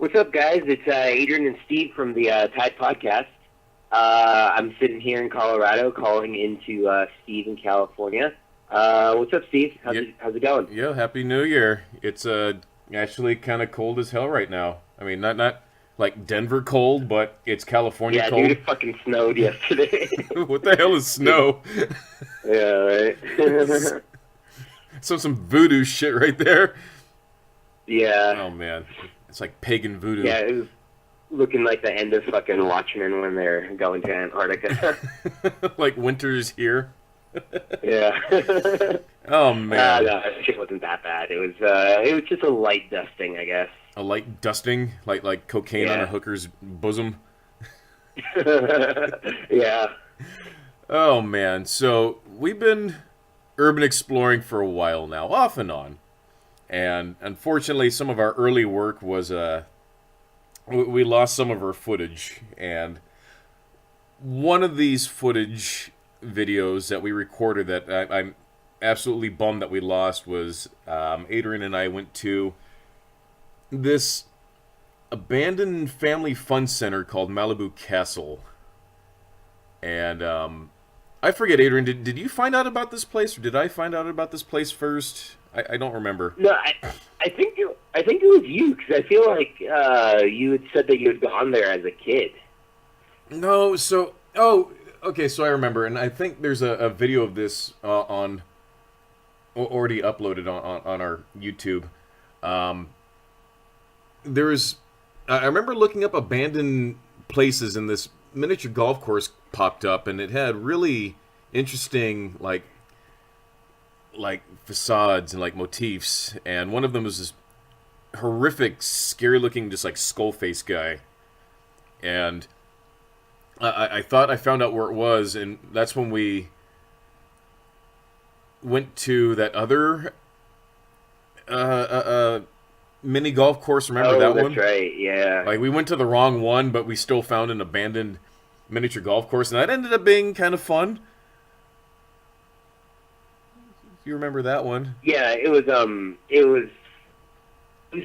What's up, guys? It's Adrian and Steve from the Tyde podcast. I'm sitting here in Colorado calling into Steve in California. What's up, Steve? How's it going? Yeah, Happy New Year. It's actually kind of cold as hell right now. I mean, not like Denver cold, but it's California Yeah, cold. dude, it fucking snowed yesterday. What the hell is snow? Yeah, right? Some voodoo shit right there. Yeah. Oh man, it's like pagan voodoo. Yeah, it was looking like the end of fucking Watchmen when they're going to Antarctica. Like winter's here. Yeah. Oh man. No, it shit wasn't that bad. It was just a light dusting, I guess. A light dusting, like cocaine on a hooker's bosom. Yeah. Oh man, so we've been urban exploring for a while now, off and on. And unfortunately, some of our early work was, we lost some of our footage. And one of these footage videos that we recorded that I'm absolutely bummed that we lost was Adrian and I went to this abandoned family fun center called Malibu Castle. And I forget, Adrian, did you find out about this place, or did I find out about this place first? I don't remember. No, I think it was you, because I feel like you had said that you had gone there as a kid. No, okay, so I remember, and I think there's a video of this already uploaded on our YouTube. I remember looking up abandoned places, and this miniature golf course popped up, and it had really interesting like facades and like motifs, and one of them was this horrific, scary looking, just like skull face guy. And I thought I found out where it was, and that's when we went to that other mini golf course. Remember that one? Oh, that's right, yeah. Like, we went to the wrong one, but we still found an abandoned miniature golf course, and that ended up being kind of fun. You remember that one? Yeah, it was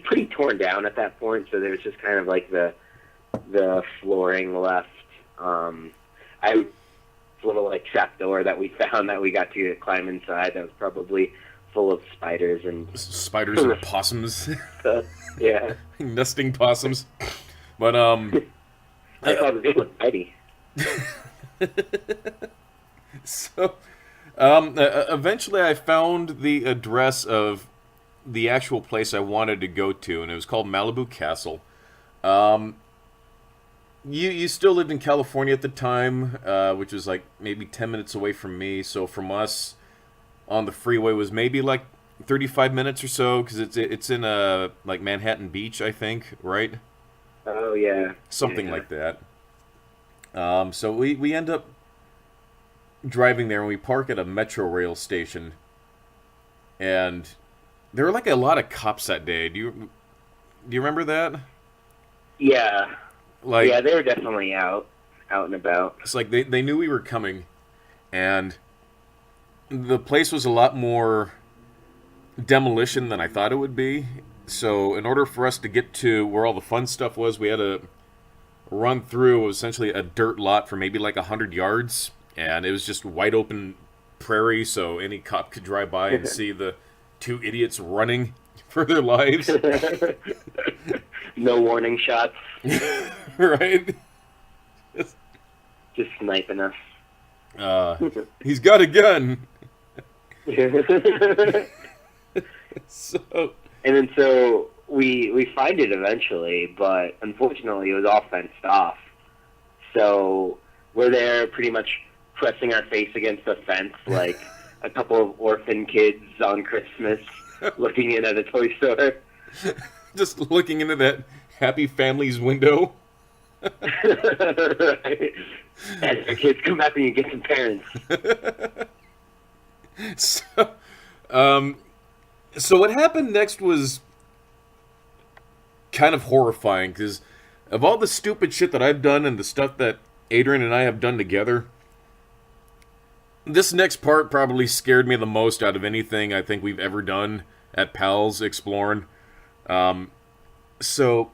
pretty torn down at that point, so there was just kind of like the flooring left. A little like trapdoor that we found that we got to climb inside that was probably full of spiders and possums. Yeah. Nesting possums. But I thought it was Tyde. So eventually I found the address of the actual place I wanted to go to, and it was called Malibu Castle. You still lived in California at the time, which was like maybe 10 minutes away from me. So from us on the freeway was maybe like 35 minutes or so, because it's in like Manhattan Beach, I think, right? Oh yeah, something like that. So we end up driving there, and we park at a metro rail station, and there were like a lot of cops that day. Do you remember that? Yeah. Like, yeah, they were definitely out and about. It's like they knew we were coming, and the place was a lot more demolition than I thought it would be. So in order for us to get to where all the fun stuff was, we had to run through essentially a dirt lot for maybe like 100 yards, and it was just wide open prairie, so any cop could drive by and see the two idiots running for their lives. No warning shots. Right? Just sniping us. He's got a gun. And then so we find it eventually, but unfortunately it was all fenced off. So we're there pretty much pressing our face against the fence like a couple of orphan kids on Christmas looking in at a toy store. Just looking into that happy family's window. Right. As your kids come back and you get some parents. So what happened next was kind of horrifying, because of all the stupid shit that I've done and the stuff that Adrian and I have done together, this next part probably scared me the most out of anything I think we've ever done at Pals Exploring. So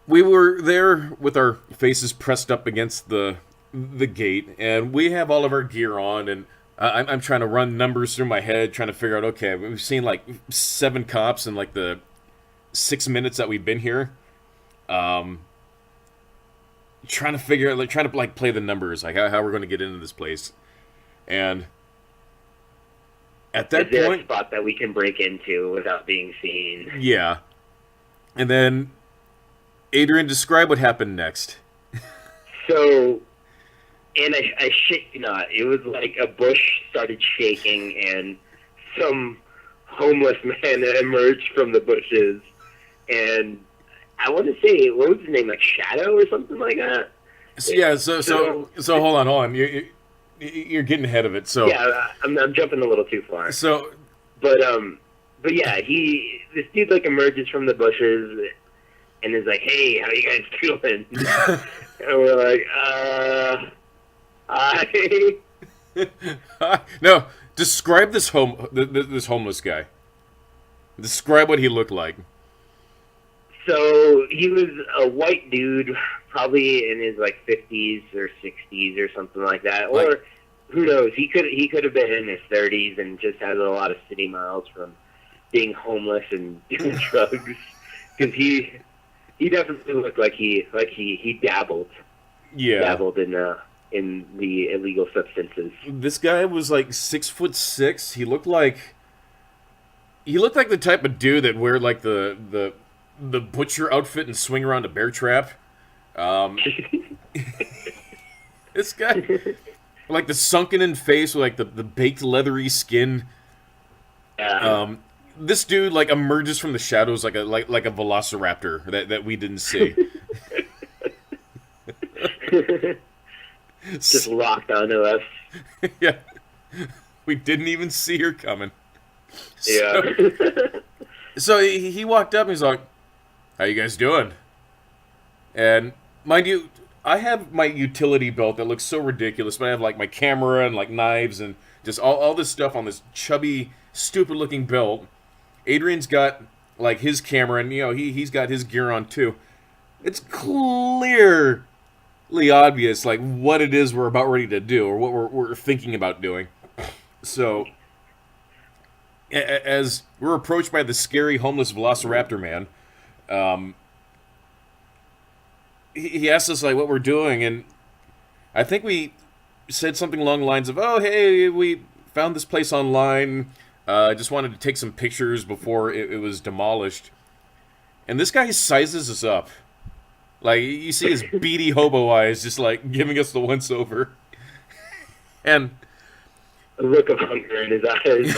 we were there with our faces pressed up against the gate, and we have all of our gear on, and I'm trying to run numbers through my head, trying to figure out, okay, we've seen like 7 cops in like the 6 minutes that we've been here. Trying to play the numbers, like how we're going to get into this place. And at that Is there point, a spot that we can break into without being seen? yeah. And then, Adrian, describe what happened next. So, and I shit you not, it was like a bush started shaking and some homeless man emerged from the bushes, and I want to say, what was his name, like Shadow or something like that? So hold on. You're getting ahead of it. So yeah, I'm jumping a little too far. So, but yeah, this dude like emerges from the bushes and is like, "Hey, how you guys doing?" And we're like, "Hi." No, describe this homeless guy. Describe what he looked like. So he was a white dude, probably in his like 50s or 60s or something like that, or who knows? He could have been in his 30s and just had a lot of city miles from being homeless and doing drugs. Because he definitely looked like he dabbled. Yeah, dabbled in the illegal substances. This guy was like 6'6". He looked like the type of dude that wear like the butcher outfit and swing around a bear trap. This guy, like the sunken in face with like the baked leathery skin. Yeah. This dude like emerges from the shadows like a velociraptor that we didn't see. Just locked onto us. Yeah, we didn't even see her coming. Yeah. So he walked up and he's like, "How you guys doing?" And mind you, I have my utility belt that looks so ridiculous, but I have like my camera and like knives and just all this stuff on this chubby, stupid-looking belt. Adrian's got like his camera, and he's got his gear on too. It's clearly obvious like what it is we're about ready to do or what we're thinking about doing. So as we're approached by the scary homeless velociraptor man, he asked us like what we're doing, and I think we said something along the lines of, "Oh, hey, we found this place online. Just wanted to take some pictures before it was demolished." And this guy sizes us up. Like, you see his beady hobo eyes just like giving us the once over. And a look of hunger in his eyes.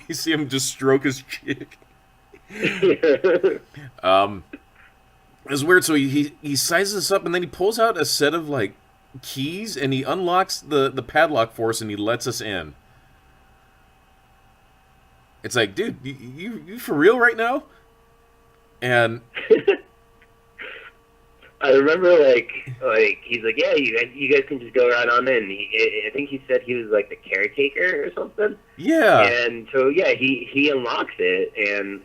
You see him just stroke his cheek. It's weird. So he sizes us up, and then he pulls out a set of like keys, and he unlocks the padlock for us, and he lets us in. It's like, dude, you for real right now? And I remember like he's like, "Yeah, you guys can just go right on in." I think he said he was like the caretaker or something. Yeah. And so yeah, he unlocks it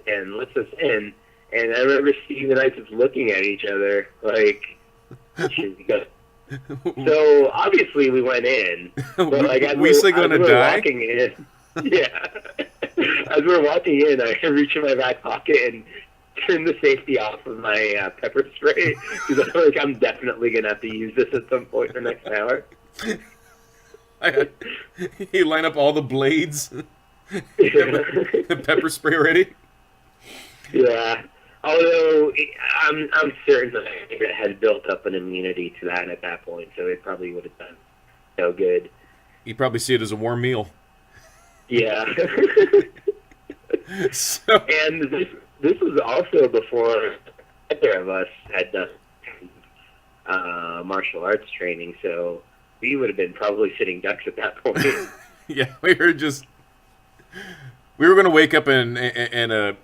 and lets us in. And I remember Steve and I just looking at each other like, so obviously we went in, but like as we're walking in, yeah, as we're walking in, I reach in my back pocket and turn the safety off of my pepper spray because I feel like I'm definitely gonna have to use this at some point in the next hour. You line up all the blades, the pepper spray ready. Yeah. Although I'm certain that I had built up an immunity to that at that point, so it probably would have done no good. You probably see it as a warm meal. Yeah. So, and this was also before either of us had done martial arts training, so we would have been probably sitting ducks at that point. Yeah, we were going to wake up in a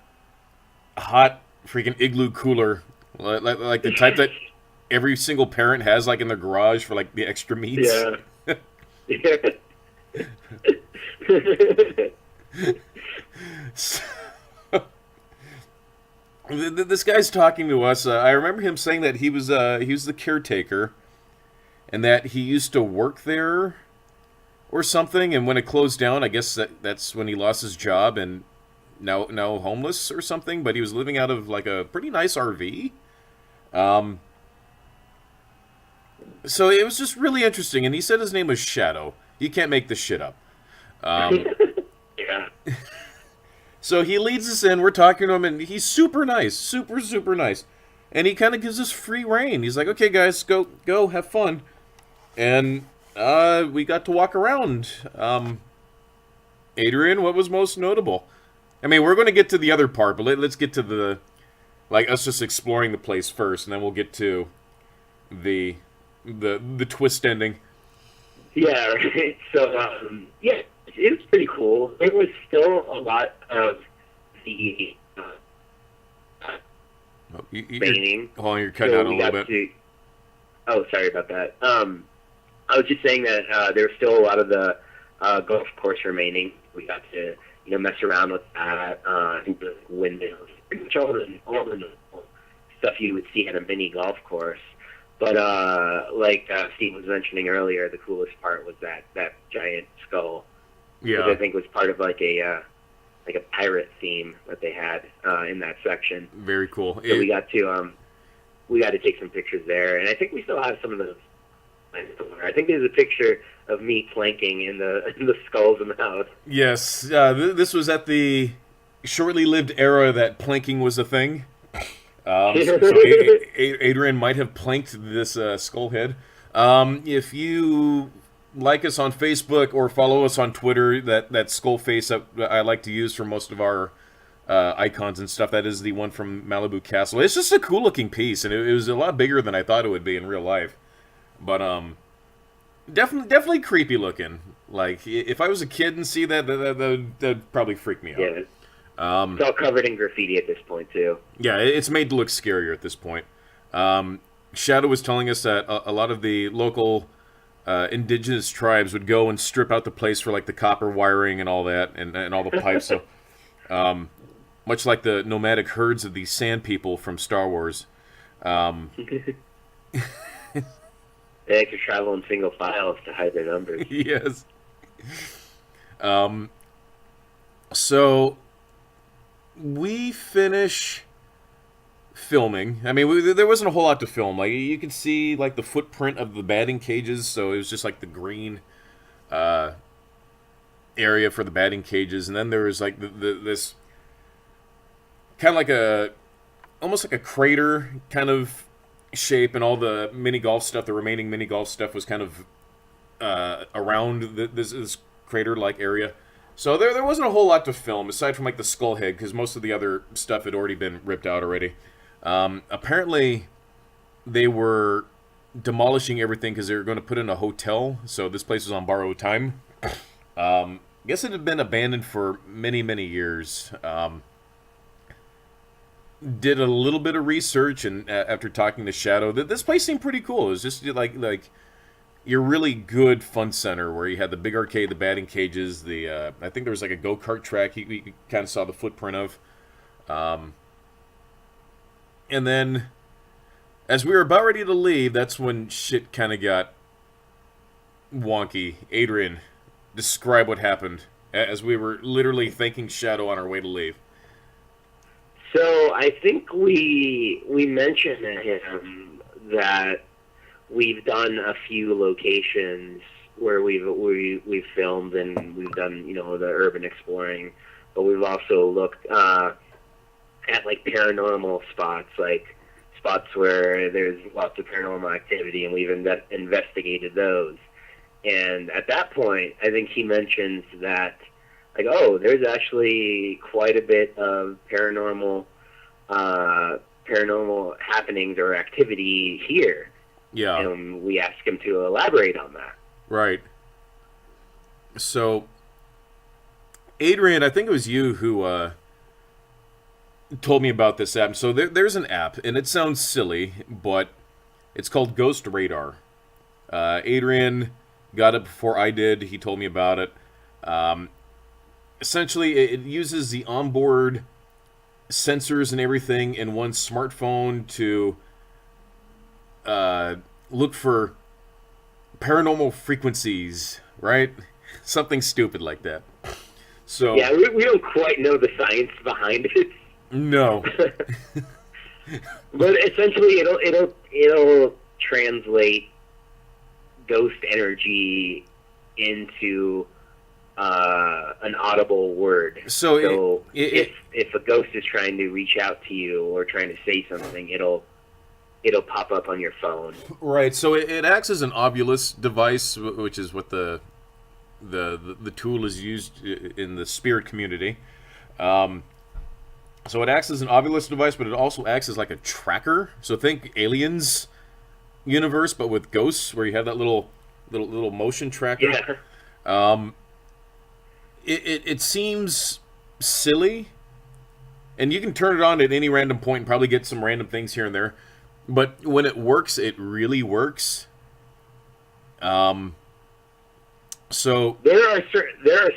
hot freaking igloo cooler, like the type that every single parent has like in their garage for like the extra meats. Yeah. This guy's talking to us. I remember him saying that he was the caretaker, and that he used to work there or something. And when it closed down, I guess that's when he lost his job and now homeless or something. But he was living out of like a pretty nice RV. Um, so it was just really interesting. And he said his name was Shadow. You can't make this shit up. Um, Yeah. So he leads us in, we're talking to him, and he's super nice, super nice. And he kind of gives us free reign. He's like, okay, guys, go, have fun. And we got to walk around. Adrian, what was most notable? I mean, we're going to get to the other part, but let's get to us just exploring the place first, and then we'll get to the twist ending. Yeah, right. So, yeah, it was pretty cool. There was still a lot of the remaining. Hold on, you're cutting out a little bit. Oh, sorry about that. I was just saying that there's still a lot of the golf course remaining. We got to mess around with that. I think the windows, pretty much all the stuff you would see at a mini golf course. But like Steve was mentioning earlier, the coolest part was that giant skull. Yeah, which I think was part of like a pirate theme that they had in that section. Very cool. So we got to take some pictures there, and I think we still have some of those. I think there's a picture of me planking in the skull's mouth. Yes, this was at the shortly lived era that planking was a thing. So Adrian might have planked this skull head. If you like us on Facebook or follow us on Twitter, that skull face that I like to use for most of our icons and stuff, that is the one from Malibu Castle. It's just a cool looking piece, and it was a lot bigger than I thought it would be in real life. But definitely creepy looking. Like if I was a kid and see that'd probably freak me out. Yeah. It's all covered in graffiti at this point, too. Yeah, it's made to look scarier at this point. Shadow was telling us that a lot of the local indigenous tribes would go and strip out the place for like the copper wiring and all that, and all the pipes. So, much like the nomadic herds of the Sand People from Star Wars. They like to travel in single files to hide their numbers. Yes. So we finish filming. I mean, there wasn't a whole lot to film. Like you could see like the footprint of the batting cages, so it was just like the green area for the batting cages, and then there was like this kind of like almost like a crater kind of shape, and all the mini golf stuff, the remaining mini golf stuff, was kind of around this crater-like area. So there wasn't a whole lot to film, aside from like the skull head, because most of the other stuff had already been ripped out already. Apparently, they were demolishing everything because they were going to put in a hotel, so this place was on borrowed time. I guess it had been abandoned for many years. Did a little bit of research, and after talking to Shadow, this place seemed pretty cool. It was just like your really good fun center where you had the big arcade, the batting cages, I think there was like a go-kart track you kind of saw the footprint of. And then, as we were about ready to leave, that's when shit kind of got wonky. Adrian, describe what happened as we were literally thanking Shadow on our way to leave. So I think we mentioned to him that we've done a few locations where we've filmed and we've done the urban exploring, but we've also looked at like paranormal spots, like spots where there's lots of paranormal activity, and we've investigated those. And at that point, I think he mentions that, like, oh, there's actually quite a bit of paranormal happenings or activity here. Yeah. And we asked him to elaborate on that. Right. So, Adrian, I think it was you who told me about this app. So there's an app, and it sounds silly, but it's called Ghost Radar. Adrian got it before I did. He told me about it. Essentially, it uses the onboard sensors and everything in one smartphone to look for paranormal frequencies, right? Something stupid like that. So yeah, we don't quite know the science behind it. no. But essentially, it'll translate ghost energy into an audible word. So if a ghost is trying to reach out to you or trying to say something, it'll pop up on your phone. Right. So it acts as an Ovilus device, which is what the tool is used in the spirit community. So it acts as an Ovilus device, but it also acts as like a tracker. So think Aliens universe, but with ghosts, where you have that little motion tracker. Yeah. It seems silly, and you can turn it on at any random point and probably get some random things here and there. But when it works, it really works. So there are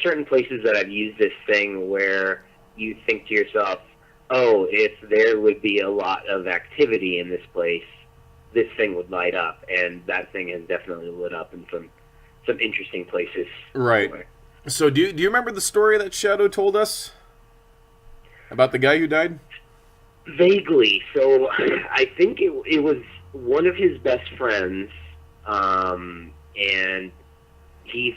certain places that I've used this thing where you think to yourself, oh, if there would be a lot of activity in this place, this thing would light up, and that thing has definitely lit up in some interesting places. Right. Somewhere. So do you remember the story that Shadow told us about the guy who died? Vaguely. So I think it was one of his best friends, and he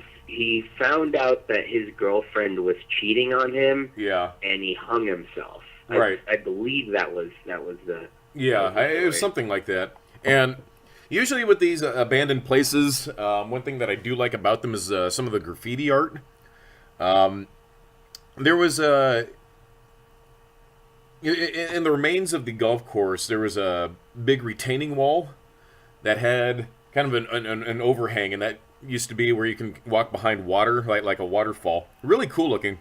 found out that his girlfriend was cheating on him. Yeah. And he hung himself. Right. I believe that was the. Yeah, it was something like that. And usually with these abandoned places, one thing that I do like about them is some of the graffiti art. There was in the remains of the golf course, there was a big retaining wall that had kind of an overhang, and that used to be where you can walk behind water, like a waterfall. Really cool looking.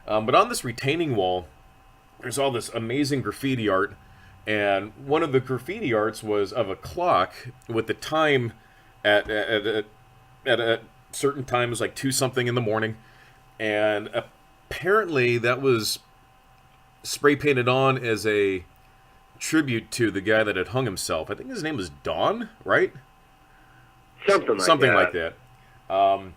But on this retaining wall, there's all this amazing graffiti art, and one of the graffiti arts was of a clock with the time at a certain time. It was like 2-something in the morning, and apparently that was spray painted on as a tribute to the guy that had hung himself. I think his name was Don, right? Something like that. And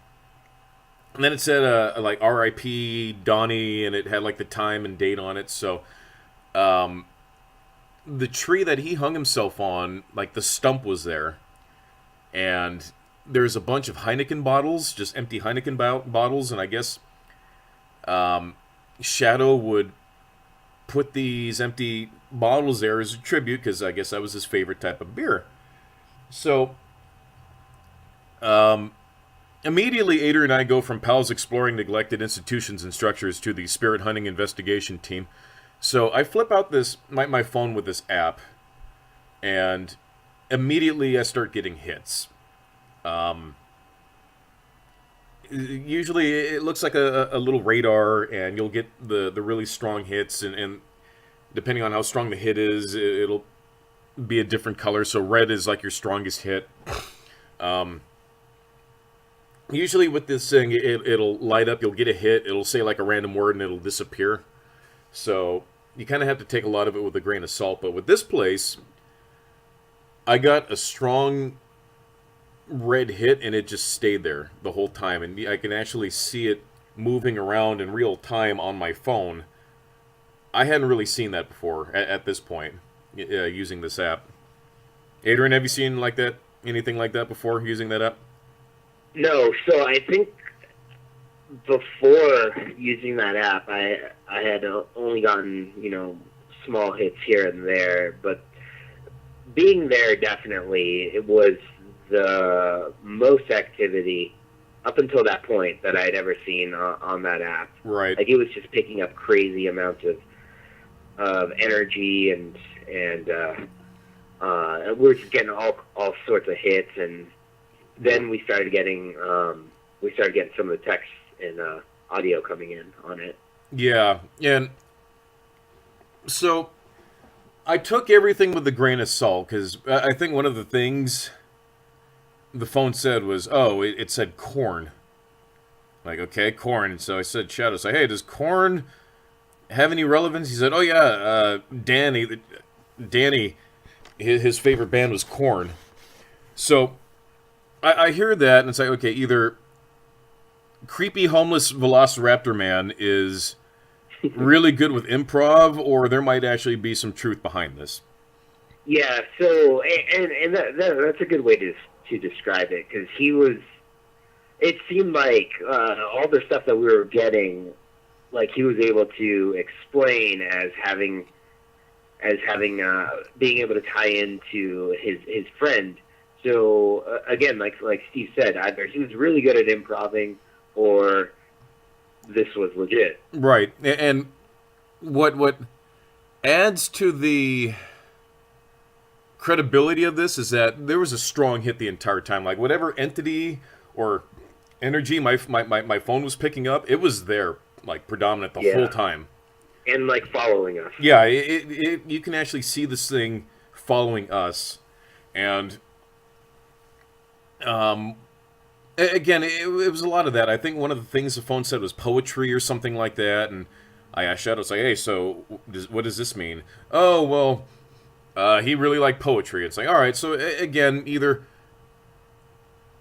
then it said like R.I.P. Donnie, and it had like the time and date on it. So the tree that he hung himself on, like the stump was there, and there's a bunch of Heineken bottles, just empty Heineken bottles, and I guess Shadow would put these empty bottles there as a tribute, because I guess that was his favorite type of beer. So immediately, Ader and I go from pals exploring neglected institutions and structures to the spirit hunting investigation team. So I flip out my phone with this app, and immediately I start getting hits. Usually it looks like a little radar, and you'll get the really strong hits, and depending on how strong the hit is, it'll be a different color. So red is like your strongest hit. Usually with this thing, it'll light up, you'll get a hit, it'll say like a random word, and it'll disappear. So you kind of have to take a lot of it with a grain of salt. But with this place, I got a strong red hit, and it just stayed there the whole time. And I can actually see it moving around in real time on my phone. I hadn't really seen that before at this point, using this app. Adrian, have you seen anything like that before, using that app? No, so I think before using that app, I had only gotten, small hits here and there, but being there, definitely, it was the most activity up until that point that I'd ever seen on that app. Right. Like, it was just picking up crazy amounts of energy, and we were just getting all sorts of hits, and then we started getting some of the text and audio coming in on it. Yeah, and so I took everything with a grain of salt, because I think one of the things the phone said was, it said corn. Like, okay, corn. So I said, Shadow, hey, does corn have any relevance? He said, oh yeah, Danny, his favorite band was Korn. So I hear that and it's like, okay, either creepy homeless Velociraptor man is really good with improv, or there might actually be some truth behind this. Yeah, so and that's a good way to describe it, because he was. It seemed like all the stuff that we were getting, like he was able to explain as having being able to tie into his friend. So again, like Steve said, either he was really good at improving, or this was legit. Right, and what adds to the credibility of this is that there was a strong hit the entire time. Like whatever entity or energy my phone was picking up, it was there, like predominant the whole time. And like following us. Yeah, you can actually see this thing following us, and again, it was a lot of that. I think one of the things the phone said was poetry or something like that, and I asked Shadow, like, hey, so what does this mean? Oh, well, he really liked poetry. It's like, all right, so again, either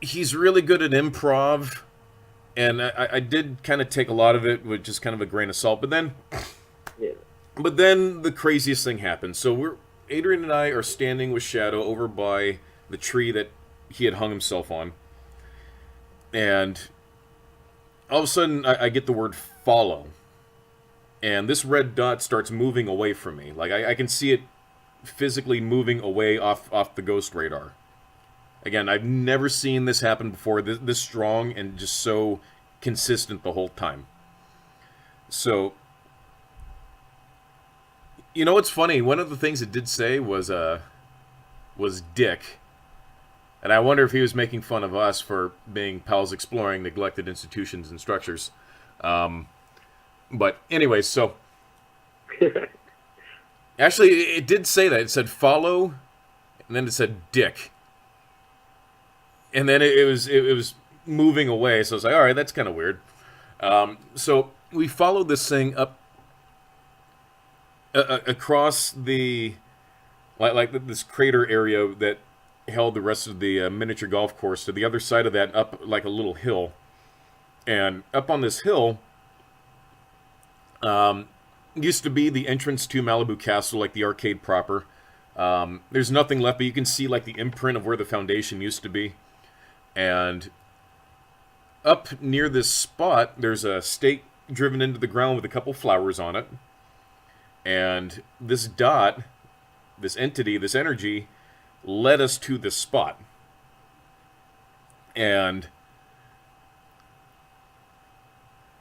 he's really good at improv, and I did kind of take a lot of it with just kind of a grain of salt, but then the craziest thing happened. So Adrian and I are standing with Shadow over by the tree that he had hung himself on, and all of a sudden I get the word follow, and this red dot starts moving away from me. Like I can see it physically moving away off the ghost radar. Again, I've never seen this happen before, this strong and just so consistent the whole time. So, you know what's funny? One of the things it did say was Dick. And I wonder if he was making fun of us for being pals exploring neglected institutions and structures. But anyway, so... Actually, it did say that. It said follow, and then it said Dick. And then it was moving away, so I was like, all right, that's kind of weird. So we followed this thing up across the like this crater area that held the rest of the miniature golf course to the other side of that, up like a little hill. And up on this hill used to be the entrance to Malibu Castle, like the arcade proper. There's nothing left, but you can see like the imprint of where the foundation used to be. And up near this spot, there's a stake driven into the ground with a couple flowers on it. And this dot, this entity, this energy, led us to this spot. And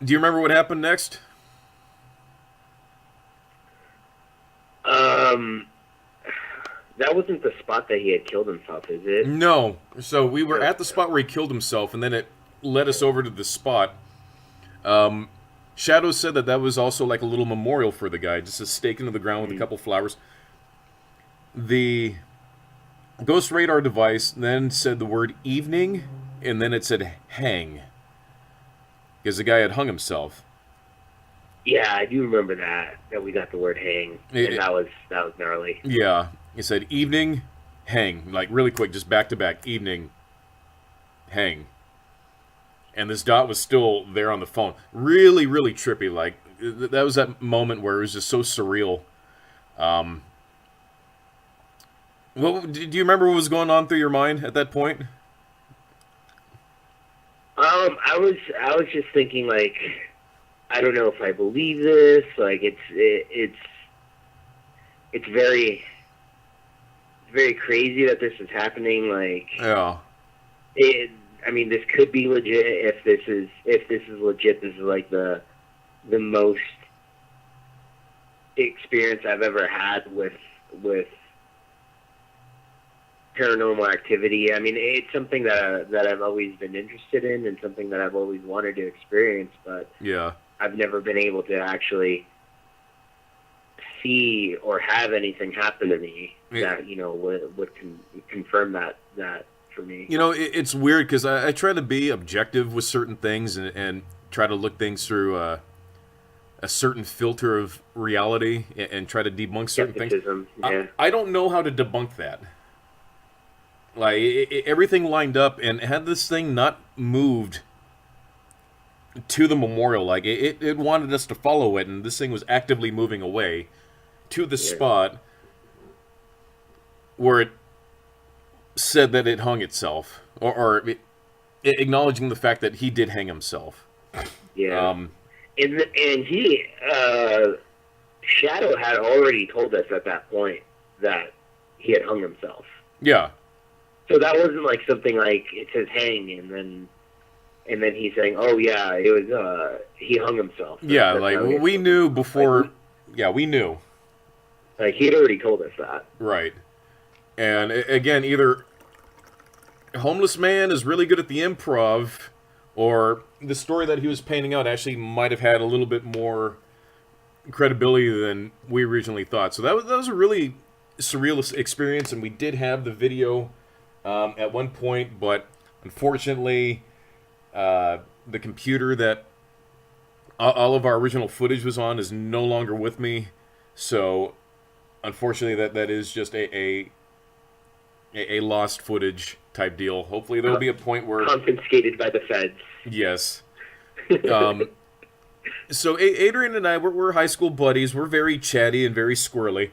do you remember what happened next? That wasn't the spot that he had killed himself, is it? No. So we were at the spot where he killed himself, and then it led us over to the spot. Shadow said that was also like a little memorial for the guy, just a stake into the ground with a couple flowers. The ghost radar device then said the word evening, and then it said hang, because the guy had hung himself. Yeah, I do remember that we got the word hang, and that was gnarly. Yeah, it said evening, hang, like really quick, just back to back, evening, hang. And this dot was still there on the phone. Really, really trippy. Like, that was that moment where it was just so surreal. Do you remember what was going on through your mind at that point? I was just thinking, like, I don't know if I believe this. Like, it's very crazy that this is happening. Like, yeah. I mean, this could be legit. If this is legit, this is like the most experience I've ever had with paranormal activity. I mean, it's something that I've always been interested in, and something that I've always wanted to experience. But yeah, I've never been able to actually see or have anything happen to me that would confirm that for me. You know, it's weird because I try to be objective with certain things and try to look things through a certain filter of reality and try to debunk certain things. Yeah. I don't know how to debunk that. Like, everything lined up, and had this thing not moved to the memorial, like, it wanted us to follow it, and this thing was actively moving away to the spot where it said that it hung itself, or acknowledging the fact that he did hang himself. Yeah. And he, Shadow had already told us at that point that he had hung himself. Yeah. So that wasn't like something like it says hang and then he's saying, oh yeah, it was he hung himself. Yeah, like we knew before. Yeah, we knew. Like he had already told us that. Right. And again, either Homeless Man is really good at the improv, or the story that he was painting out actually might have had a little bit more credibility than we originally thought. So that was a really surreal experience, and we did have the video at one point, but unfortunately, the computer that all of our original footage was on is no longer with me. So, unfortunately, that is just a lost footage type deal. Hopefully, there'll be a point where confiscated by the feds. Yes. So Adrian and I, we're high school buddies. We're very chatty and very squirrely.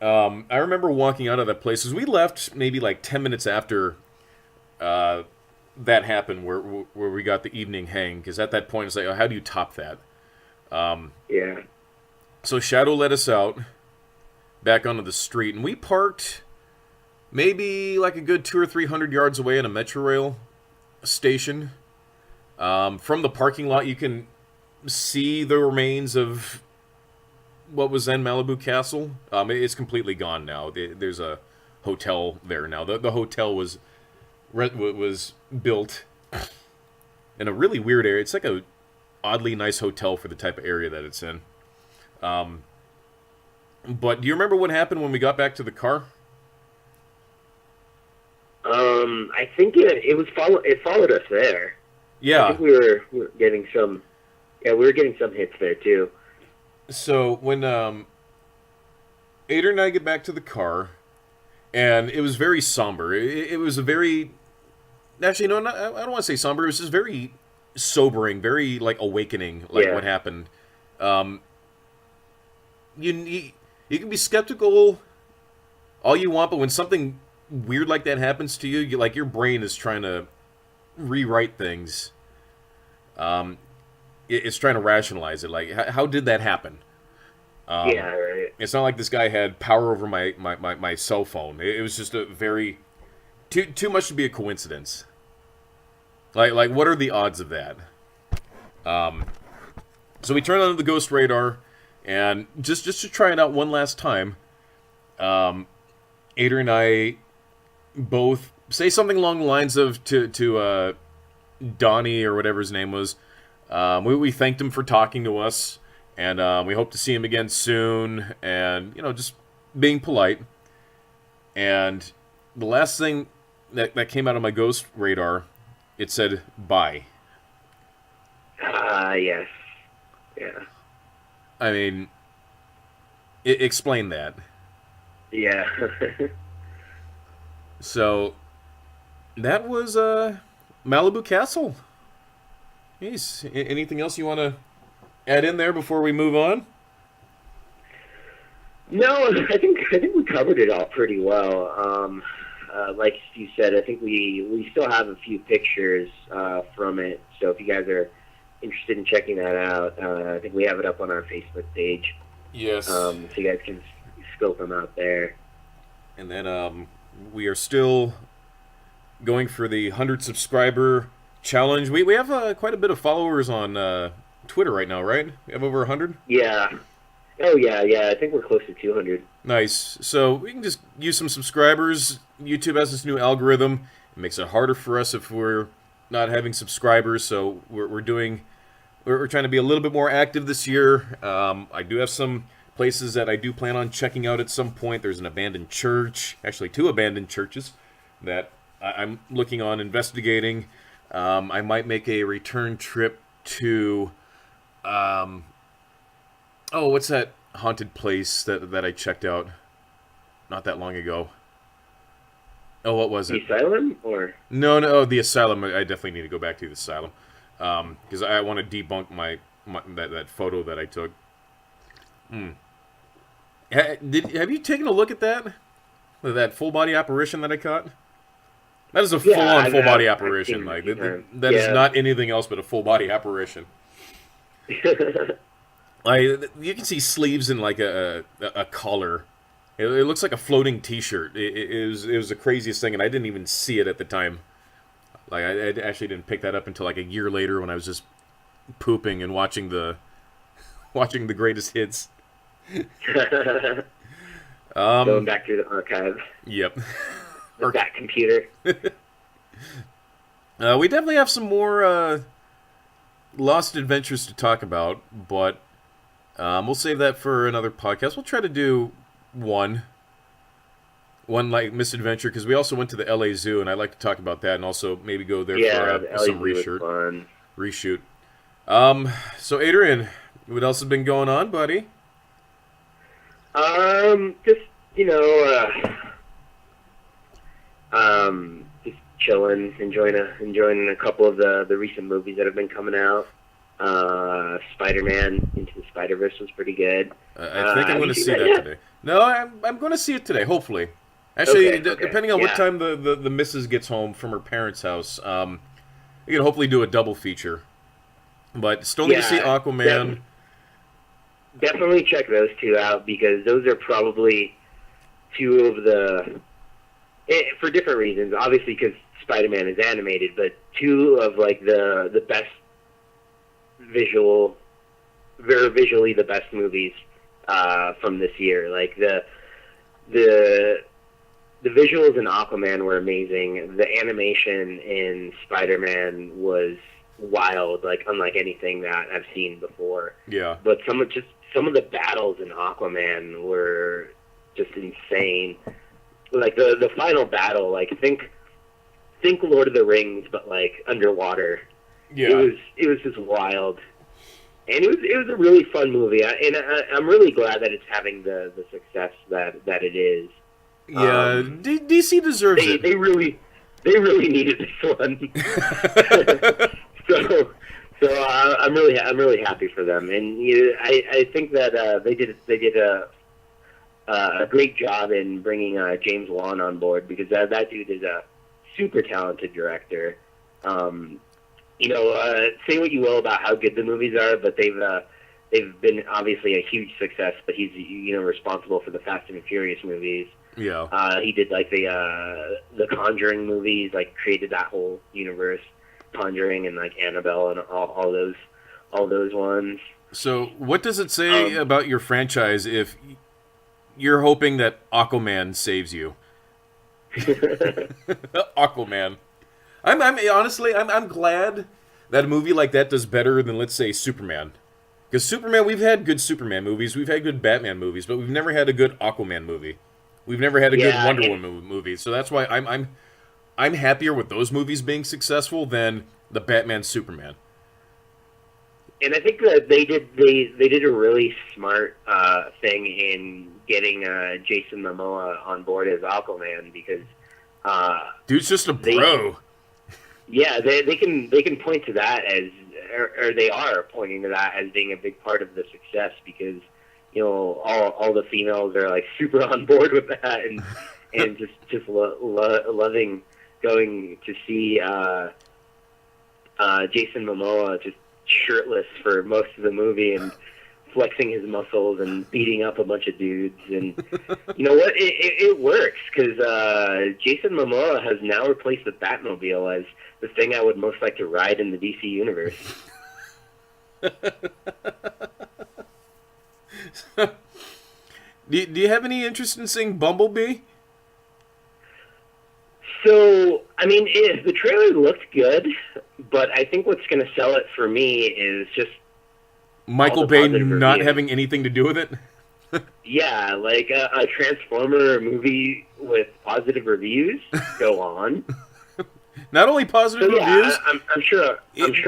I remember walking out of that place, because we left maybe like 10 minutes after that happened, where we got the evening hang, because at that point it's like, oh, how do you top that? Yeah. So Shadow let us out back onto the street, and we parked maybe like a good 200 or 300 yards away in a Metro Rail station. From the parking lot, you can see the remains of what was then Malibu Castle. It's completely gone now. There's a hotel there now. The hotel was built in a really weird area. It's like a oddly nice hotel for the type of area that it's in. But do you remember what happened when we got back to the car? I think it followed us there. Yeah. I think we were getting some. Yeah, we were getting some hits there too. So when Ader and I get back to the car, and it was very somber. It was a very, actually no, I don't want to say somber. It was just very sobering, very like awakening, like what happened. You can be skeptical all you want, but when something weird like that happens to you, like your brain is trying to rewrite things. It's trying to rationalize it. Like, how did that happen? Yeah, right. It's not like this guy had power over my cell phone. It was just a very too much to be a coincidence. Like what are the odds of that? So we turned on the ghost radar, and just to try it out one last time, Ader and I both say something along the lines of to Donnie or whatever his name was. We thanked him for talking to us, and we hope to see him again soon, and, just being polite. And the last thing that came out of my ghost radar, it said, bye. Yes. Yeah. I mean, explain that. Yeah. So, that was Malibu Castle. Jeez, anything else you want to add in there before we move on? No, I think we covered it all pretty well. Like you said, I think we still have a few pictures from it. So if you guys are interested in checking that out, I think we have it up on our Facebook page. Yes. So you guys can scope them out there. And then we are still going for the 100 subscriber challenge. We have quite a bit of followers on Twitter right now, right? We have over 100? Yeah. Oh, yeah. I think we're close to 200. Nice. So we can just use some subscribers. YouTube has this new algorithm. It makes it harder for us if we're not having subscribers. So we're trying to be a little bit more active this year. I do have some places that I do plan on checking out at some point. There's an abandoned church, actually 2 abandoned churches that I'm looking on investigating. I might make a return trip to Oh, what's that haunted place that I checked out not that long ago? Oh, what was The it? Asylum, or No, the asylum. I definitely need to go back to the asylum because I want to debunk that photo that I took. Have you taken a look at that full body apparition that I caught? That is a yeah, full-on full body I've apparition. seen it a Like few times. that is Yeah. not anything else but a full body apparition. Like you can see sleeves and like a collar. It looks like a floating T-shirt. It was the craziest thing, and I didn't even see it at the time. Like I actually didn't pick that up until like a year later when I was just pooping and watching the greatest hits. Going back through the archive Yep. with that computer. We definitely have some more Lost Adventures to talk about, but we'll save that for another podcast. We'll try to do one like misadventure because we also went to the LA Zoo, and I'd like to talk about that, and also maybe go there Yeah, for the some LED was fun. reshoot. So Adrian, what else has been going on, buddy? Just just chilling, enjoying a couple of the recent movies that have been coming out. Spider-Man Into the Spider-Verse was pretty good. I think I'm have going you to seen see that that yet? today. No, I'm going to see it today, hopefully. Actually, Okay, okay, depending on what yeah. time the missus gets home from her parents' house, we can hopefully do a double feature. But still need to see Yeah, Aquaman. definitely check those two out because those are probably two of for different reasons. Obviously, because Spider-Man is animated, but two of like the best very visually the best movies from this year. Like the visuals in Aquaman were amazing. The animation in Spider-Man was wild, like unlike anything that I've seen before. Yeah. But some of the battles in Aquaman were just insane. Like the final battle, like think Lord of the Rings, but like underwater. Yeah. It was just wild, and it was a really fun movie. I'm really glad that it's having the success that it is. Yeah. DC deserves it. They really needed this one. so I'm really happy for them, and I think that they did a great job in bringing James Wan on board because that dude is a super talented director. Say what you will about how good the movies are, but they've been obviously a huge success. But he's responsible for the Fast and Furious movies. Yeah. He did like the Conjuring movies, like created that whole universe, Conjuring and like Annabelle and all those ones. So, what does it say about your franchise if you're hoping that Aquaman saves you? Aquaman. I'm honestly I'm glad that a movie like that does better than, let's say, Superman. Because Superman, we've had good Superman movies, we've had good Batman movies, but we've never had a good Aquaman movie. We've never had a good Wonder Woman movie. So that's why I'm happier with those movies being successful than the Batman Superman. And I think that they did a really smart thing in getting Jason Momoa on board as Aquaman because dude's just a bro. Yeah, they can point to that as, or they are pointing to that as being a big part of the success because all the females are like super on board with that and just loving going to see Jason Momoa just shirtless for most of the movie and flexing his muscles and beating up a bunch of dudes. And you know what? It works because Jason Momoa has now replaced the Batmobile as the thing I would most like to ride in the DC universe. Do you have any interest in seeing Bumblebee? So, I mean, the trailer looked good, but I think what's going to sell it for me is just Michael Bay not having anything to do with it? Yeah, like a Transformer movie with positive reviews. Go on. Not only positive reviews. I'm sure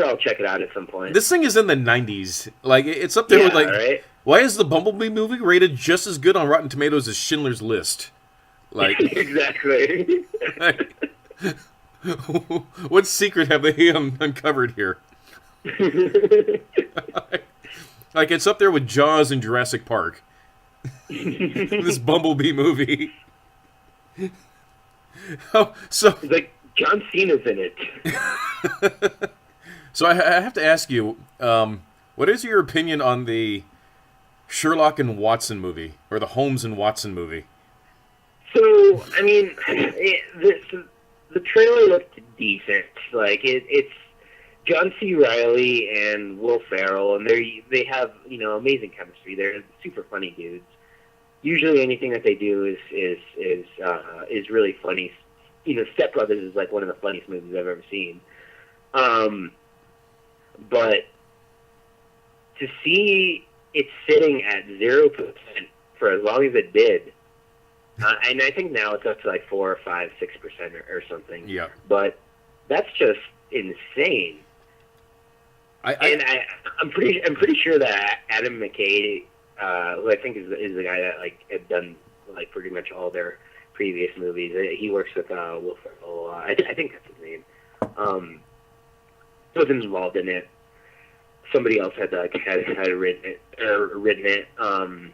I'll check it out at some point. This thing is in the 90s. Like it's up there with like. Right? Why is the Bumblebee movie rated just as good on Rotten Tomatoes as Schindler's List? Like Exactly. like, what secret have they uncovered here? Like it's up there with Jaws and Jurassic Park. This Bumblebee movie. Oh, so It's like John Cena's in it. so I have to ask you, what is your opinion on the Sherlock and Watson movie, or the Holmes and Watson movie? So, I mean, the trailer looked decent. Like it's John C. Reilly and Will Ferrell, and they have amazing chemistry. They're super funny dudes. Usually, anything that they do is really funny. Step Brothers is like one of the funniest movies I've ever seen. But to see it sitting at 0% for as long as it did, and I think now it's up to like 4 or 5, 6% or something. Yeah. But that's just insane. I'm pretty sure that Adam McKay, who I think is the guy that like had done like pretty much all their previous movies. He works with Will Ferrell. I think that's his name. Wasn't involved in it. Somebody else had written it. I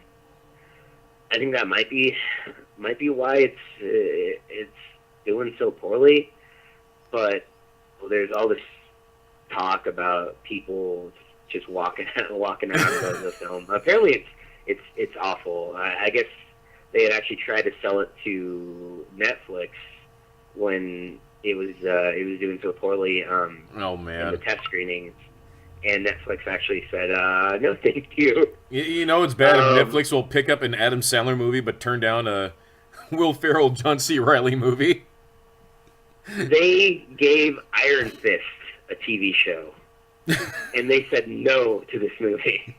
think that might be why it's doing so poorly. But there's all this talk about people just walking out of the film. Apparently, it's awful. I guess they had actually tried to sell it to Netflix when it was doing so poorly. Oh man! In the test screenings. And Netflix actually said, no, thank you. It's bad if Netflix will pick up an Adam Sandler movie but turn down a Will Ferrell, John C. Reilly movie. They gave Iron Fist a TV show, and they said no to this movie.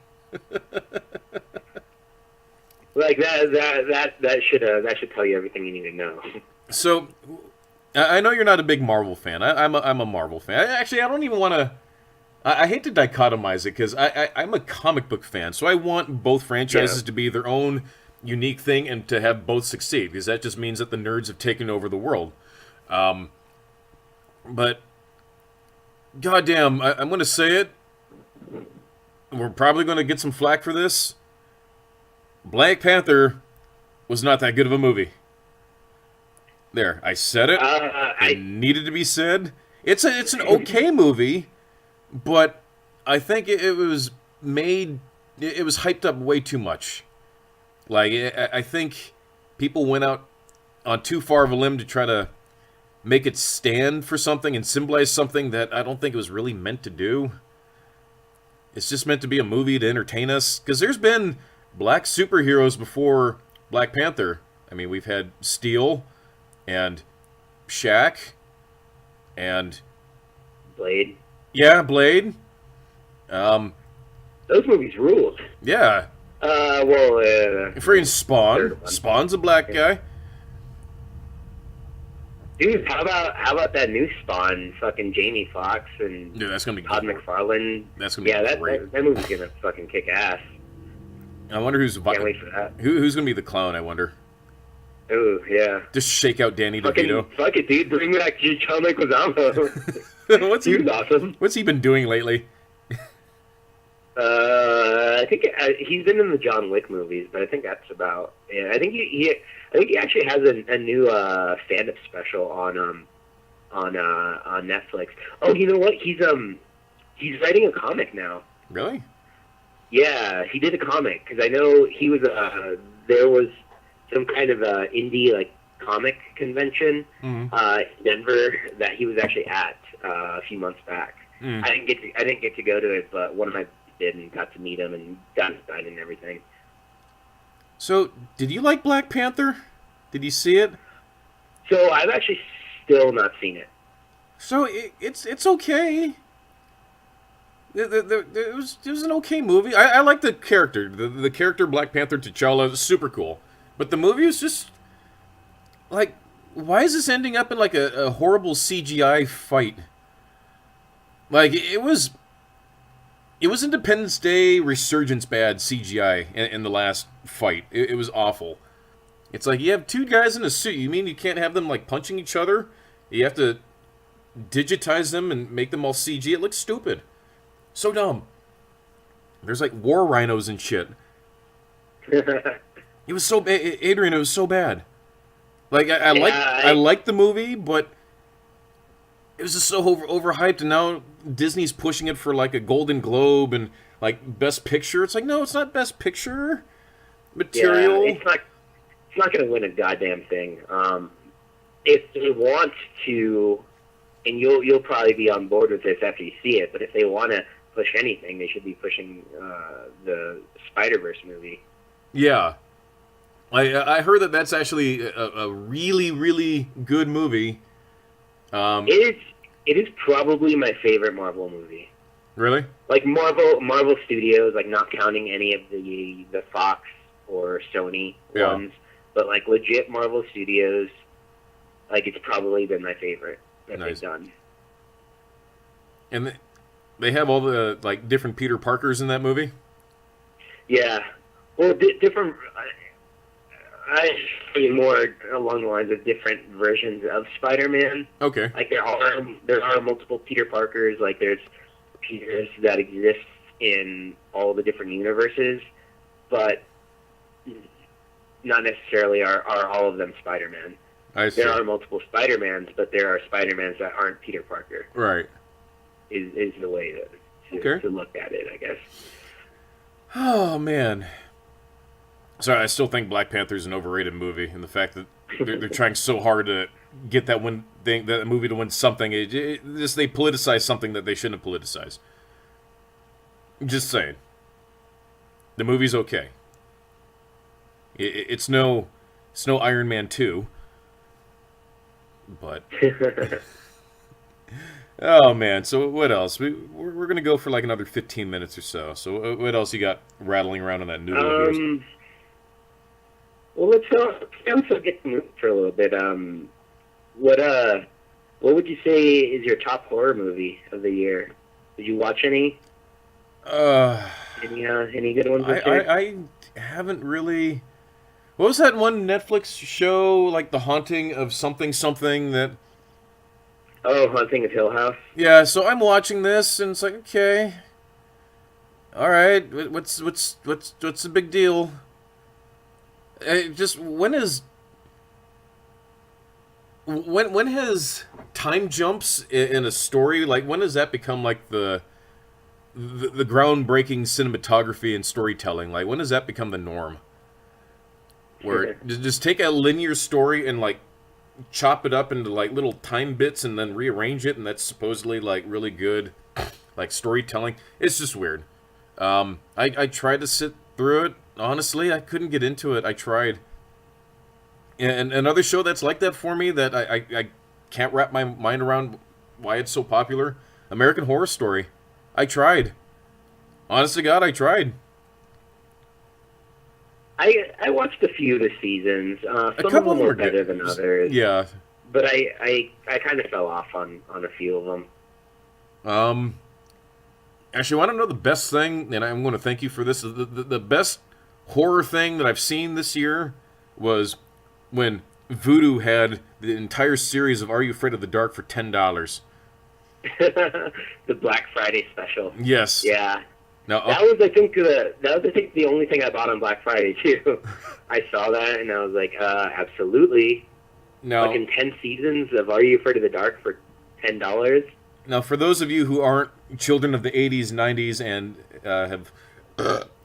Like that should tell you everything you need to know. So, I know you're not a big Marvel fan. I'm a Marvel fan. Actually, I don't even want to. I hate to dichotomize it because I'm a comic book fan, so I want both franchises to be their own unique thing and to have both succeed, because that just means that the nerds have taken over the world. But, goddamn, I'm going to say it. We're probably going to get some flack for this. Black Panther was not that good of a movie. There, I said it. It needed to be said. It's an okay movie. But I think it was hyped up way too much. Like, I think people went out on too far of a limb to try to make it stand for something and symbolize something that I don't think it was really meant to do. It's just meant to be a movie to entertain us. Because there's been black superheroes before Black Panther. I mean, we've had Steel and Shaq and Blade. Yeah, Blade. Those movies ruled. Yeah. Freaking Spawn. Spawn's a black guy. Dude, how about that new Spawn? Fucking Jamie Foxx and Dude, that's gonna be Todd McFarlane. That's gonna be great. That movie's gonna fucking kick ass. I wonder Can't wait for that. Who's gonna be the clown? I wonder. Ooh, yeah. Just shake out Danny DeVito. Fuck it, dude. Bring back John Leguizamo. Awesome. What's he been doing lately? I think he's been in the John Wick movies, but I think that's about. Yeah, I think he actually has a new stand-up special on Netflix. Oh, you know what? He's writing a comic now. Really? Yeah, he did a comic because I know he was there was some kind of indie like comic convention in Denver that he was actually at a few months back. I didn't get to go to it, but one of my did and got to meet him and got his sign and everything. So, did you like Black Panther? Did you see it? So I've actually still not seen it. So it's okay. It was an okay movie. I like the character. The character Black Panther T'Challa is super cool. But the movie was just like, why is this ending up in like a horrible CGI fight? Like it was It was Independence Day resurgence bad CGI in the last fight. It was awful. It's like, you have two guys in a suit. You mean you can't have them, like, punching each other? You have to digitize them and make them all CG? It looks stupid. So dumb. There's, like, war rhinos and shit. It was so bad. Adrian, it was so bad. Like, I liked the movie, but it was just so overhyped, and now Disney's pushing it for, like, a Golden Globe and, like, Best Picture. It's like, no, it's not Best Picture material. Yeah, it's not going to win a goddamn thing. If they want to, and you'll probably be on board with this after you see it, but if they want to push anything, they should be pushing the Spider-Verse movie. Yeah. I heard that that's actually a really, really good movie. It is probably my favorite Marvel movie. Really? Like Marvel Studios, like not counting any of the Fox or Sony ones, but like legit Marvel Studios, like it's probably been my favorite that they've done. And they have all the like different Peter Parkers in that movie? Yeah. Well, different. I mean, more along the lines of different versions of Spider-Man. Okay. Like there are multiple Peter Parkers. Like there's Peters that exist in all the different universes, but not necessarily are all of them Spider-Man. I see. There are multiple Spider-Mans, but there are Spider-Mans that aren't Peter Parker. Right. Is the way to look at it, I guess. Oh, man. Sorry, I still think Black Panther's an overrated movie, and the fact that they're trying so hard to get that movie to win something, they politicize something that they shouldn't have politicized. Just saying. The movie's okay. It's no Iron Man 2, but oh man. So what else? We're gonna go for like another 15 minutes or so. So what else you got rattling around on that noodle here? Well, let's also get to move for a little bit. What would you say is your top horror movie of the year? Did you watch any? Any good ones this year? I haven't really. What was that one Netflix show, like The Haunting of something that? Oh, Haunting of Hill House. Yeah, so I'm watching this, and it's like, okay, all right, what's the big deal? Just when has time jumps in a story, like when does that become like the groundbreaking cinematography and storytelling? Like when does that become the norm? Where just take a linear story and like chop it up into like little time bits and then rearrange it, and that's supposedly like really good like storytelling. It's just weird. I tried to sit through it. Honestly, I couldn't get into it. I tried. And another show that's like that for me that I can't wrap my mind around why it's so popular, American Horror Story. I tried. Honest to God, I tried. I watched a few of the seasons. Some of them were better than others. Yeah. But I kind of fell off on a few of them. Actually, want to know the best thing, and I'm going to thank you for this. The best horror thing that I've seen this year was when Voodoo had the entire series of Are You Afraid of the Dark for $10. The Black Friday special. Yes. Yeah. Now, that was I think the only thing I bought on Black Friday too. I saw that and I was like, absolutely. Now, fucking 10 seasons of Are You Afraid of the Dark for $10. Now, for those of you who aren't children of the 80s, 90s, and have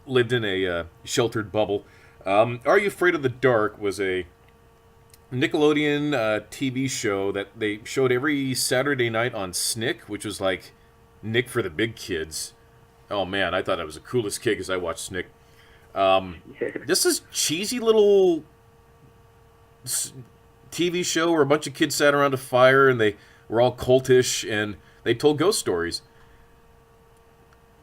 lived in a sheltered bubble, Are You Afraid of the Dark was a Nickelodeon TV show that they showed every Saturday night on SNCC, which was like Nick for the big kids. Oh man, I thought I was the coolest kid because I watched SNCC. This is cheesy little TV show where a bunch of kids sat around a fire and they were all cultish and they told ghost stories.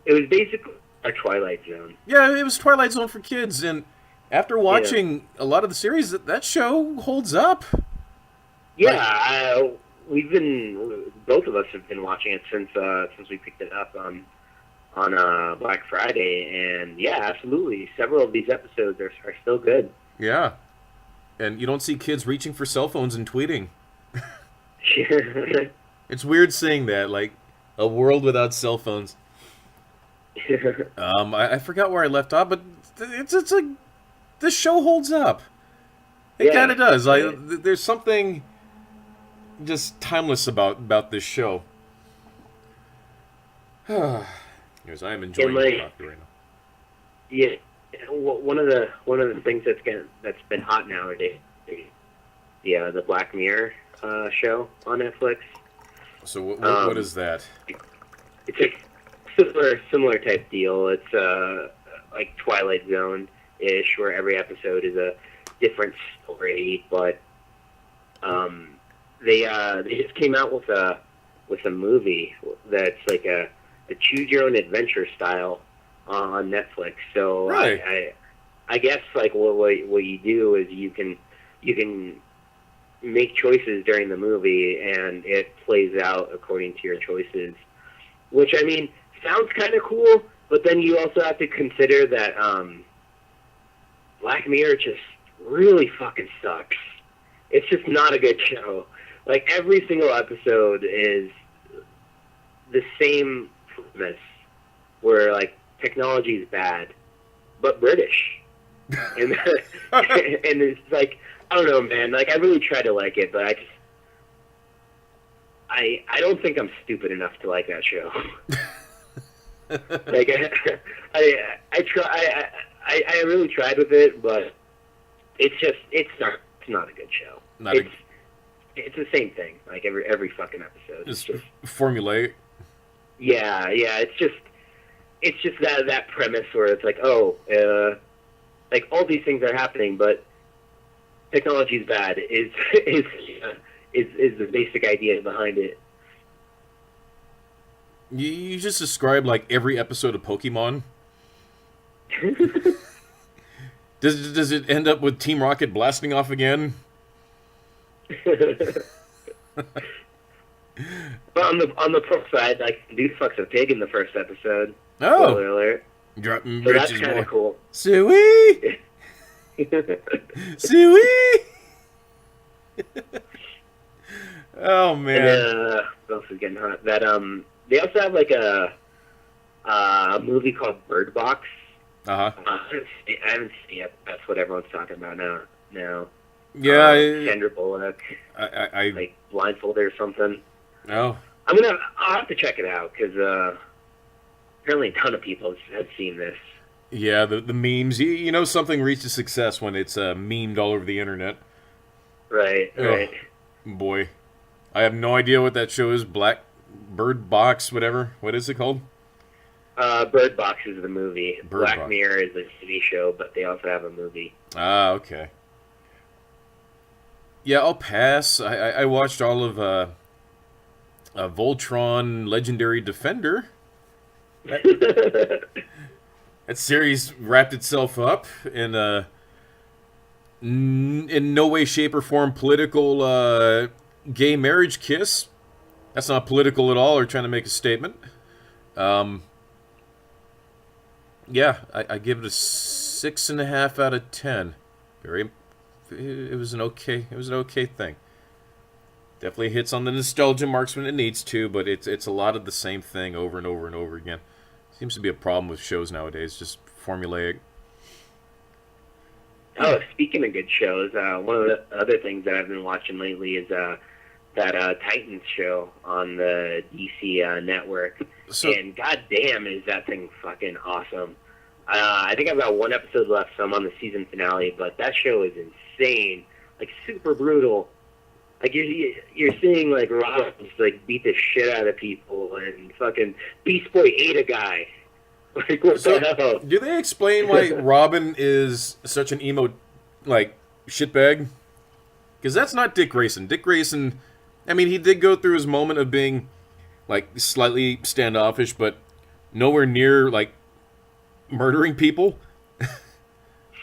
It was basically a Twilight Zone. Yeah, it was Twilight Zone for kids, and after watching a lot of the series, that show holds up. Yeah, both of us have been watching it since we picked it up. Black Friday, and yeah, absolutely, several of these episodes are still good. Yeah. And you don't see kids reaching for cell phones and tweeting. It's weird saying that, like, a world without cell phones. I forgot where I left off, but it's like, this show holds up. It kind of does. Like, there's something just timeless about this show. Because I am enjoying the coffee right now. Yeah, one of the things that's been hot nowadays, the Black Mirror show on Netflix. So what is that? It's a similar type deal. It's like Twilight Zone-ish, where every episode is a different story. But they just came out with a movie that's like a choose your own adventure style on Netflix. So really? I guess like what you do is you can make choices during the movie, and it plays out according to your choices, which, I mean, sounds kind of cool, but then you also have to consider that Black Mirror just really fucking sucks. It's just not a good show. Like, every single episode is the same premise, where, like, technology is bad, but British. And and it's like, I don't know, man. Like, I really try to like it, but I don't think I'm stupid enough to like that show. Like, I really tried with it, but it's not a good show. It's the same thing, like every fucking episode. It's just formulaic. Yeah, it's just that premise where it's like, like all these things are happening, but technology is bad. Is the basic idea behind it. You just described like every episode of Pokemon. Does it end up with Team Rocket blasting off again? But on the pro side, like, dude fucks a pig in the first episode. Oh, spoiler alert! Dropping so that's kind of cool. Suey, Suey. Oh man! And, what else is getting hot? That they also have like a movie called Bird Box. I haven't seen it. That's what everyone's talking about now. Yeah, Sandra Bullock. I like blindfolded or something. Oh. I'll have to check it out, because apparently a ton of people have seen this. Yeah, the memes. You know something reaches success when it's memed all over the internet. Right. Boy. I have no idea what that show is. Black Bird Box, whatever. What is it called? Bird Box is the movie. Black Mirror is a TV show, but they also have a movie. Ah, okay. Yeah, I'll pass. I watched all of Voltron Legendary Defender. That series wrapped itself up in no way, shape, or form political gay marriage kiss. That's not political at all, or trying to make a statement. Yeah, I give it a 6.5 out of 10. It was an okay thing. Definitely hits on the nostalgia marks when it needs to, but it's a lot of the same thing over and over and over again. Seems to be a problem with shows nowadays, just formulaic. Oh, speaking of good shows, one of the other things that I've been watching lately is that Titans show on the DC network. And goddamn, is that thing fucking awesome. I think I've got one episode left, so I'm on the season finale, but that show is insane. Like, super brutal. Like, you're seeing, like, Robin just, like, beat the shit out of people, and fucking Beast Boy ate a guy. Like, what the hell? Do they explain why Robin is such an emo, like, shitbag? Because that's not Dick Grayson. Dick Grayson, I mean, he did go through his moment of being, like, slightly standoffish, but nowhere near, like, murdering people.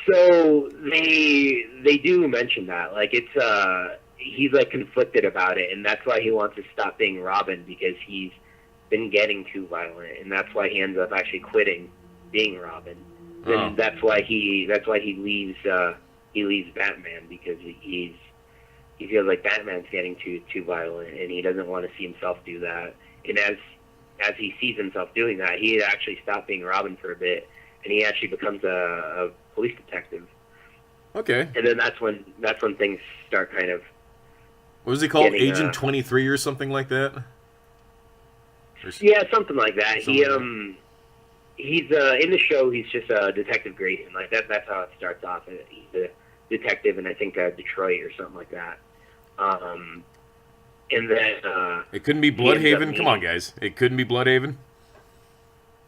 So they do mention that. Like, it's he's like conflicted about it, and that's why he wants to stop being Robin, because he's been getting too violent, and that's why he ends up actually quitting being Robin. And that's why he leaves Batman, because he feels like Batman's getting too violent, and he doesn't want to see himself do that. And as he sees himself doing that, he actually stopped being Robin for a bit, and he actually becomes a police detective. Okay. And then that's when things start kind of. What was he called? Agent 23 or something like that? Yeah, something like that. He's in the show. He's just a Detective Grayson. Like that's how it starts off. He's a detective in, I think, Detroit or something like that. And then it couldn't be Bloodhaven. Come on, guys. It couldn't be Bloodhaven.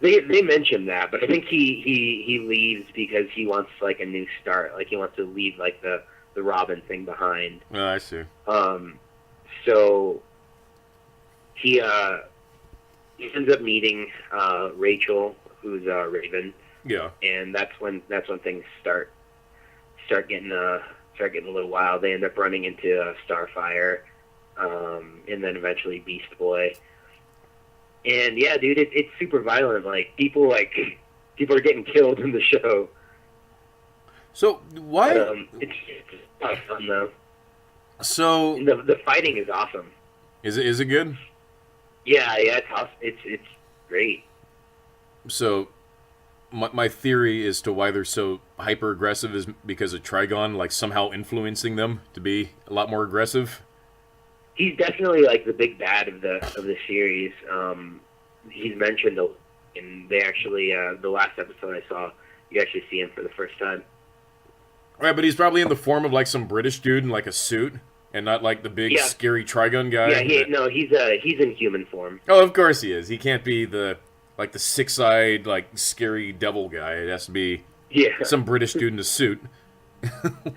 They mentioned that, but I think he leaves because he wants like a new start. Like he wants to leave like the Robin thing behind. Oh, I see. So he ends up meeting Rachel, who's Raven. Yeah. And that's when things start getting a little wild. They end up running into Starfire, and then eventually Beast Boy. And yeah, dude, it's super violent. Like people are getting killed in the show. So why? It's a lot of fun though. So and the fighting is awesome. Is it good? Yeah, it's awesome. It's great. So my theory as to why they're so hyper aggressive is because of Trigon, like somehow influencing them to be a lot more aggressive. He's definitely like the big bad of the series. He's mentioned, and they actually the last episode I saw, you actually see him for the first time. Right, but he's probably in the form of like some British dude in like a suit, and not like the big scary Trigon guy. Yeah, he's in human form. Oh, of course he is. He can't be the six-eyed like scary devil guy. It has to be some British dude in a suit.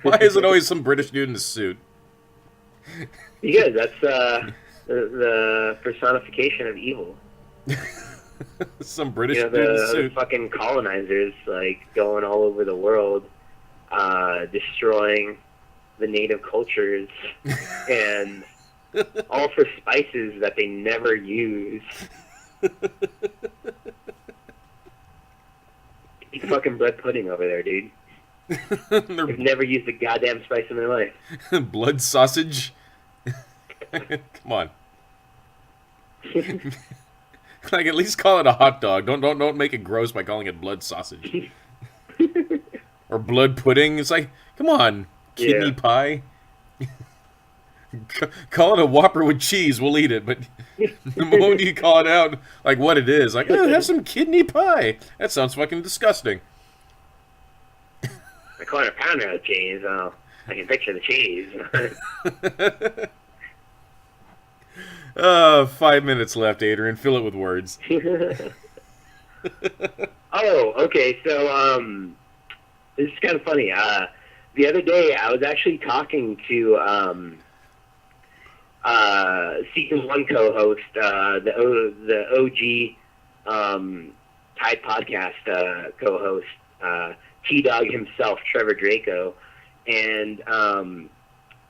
Why is it always some British dude in a suit? Because that's the personification of evil. Some British dude in a suit. The fucking colonizers, like, going all over the world, destroying the native cultures, and all for spices that they never use. Eat fucking bread pudding over there, dude. They've never used a goddamn spice in their life. Blood sausage? Come on. Like, at least call it a hot dog. Don't make it gross by calling it blood sausage. Or blood pudding. It's like, come on, kidney pie. Call it a Whopper with cheese. We'll eat it. But the moment you call it out, like what it is, like, oh, have some kidney pie. That sounds fucking disgusting. I call it a pounder of cheese. I can picture the cheese. 5 minutes left, Adrian. Fill it with words. Oh, okay. So, this is kind of funny. The other day, I was actually talking to season 1 co-host, the OG Tyde podcast co-host, T-Dog himself, Trevor Draco, and I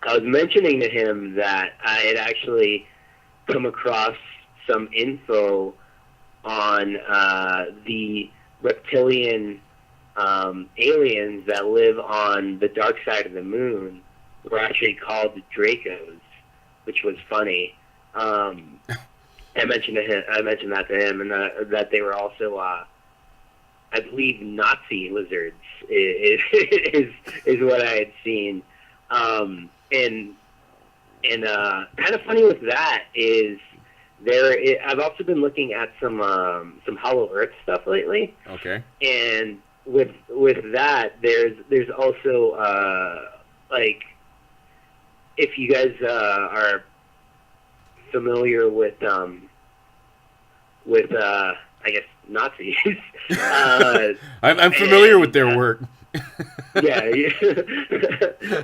was mentioning to him that I had actually come across some info on the reptilian aliens that live on the dark side of the moon were actually called the Dracos, which was funny. I mentioned that to him, and that they were also, I believe, Nazi lizards is what I had seen. And kind of funny with that is I've also been looking at some Hollow Earth stuff lately. Okay. And with that, there's also like, if you guys are familiar with I guess Nazis. I'm familiar with their work. Yeah.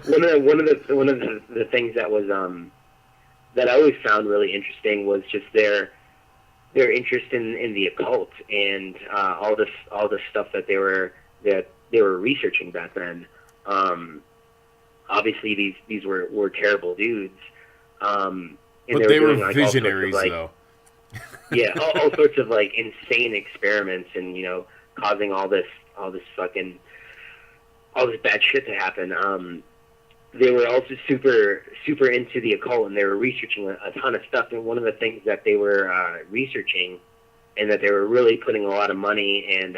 one of the things that was that I always found really interesting was just their interest in the occult and all this stuff that they were researching back then. Obviously these were terrible dudes. But they were visionaries, though. Yeah, all sorts of like insane experiments, and causing all this fucking all this bad shit to happen. They were also super into the occult, and they were researching a ton of stuff. And one of the things that they were researching, and that they were really putting a lot of money and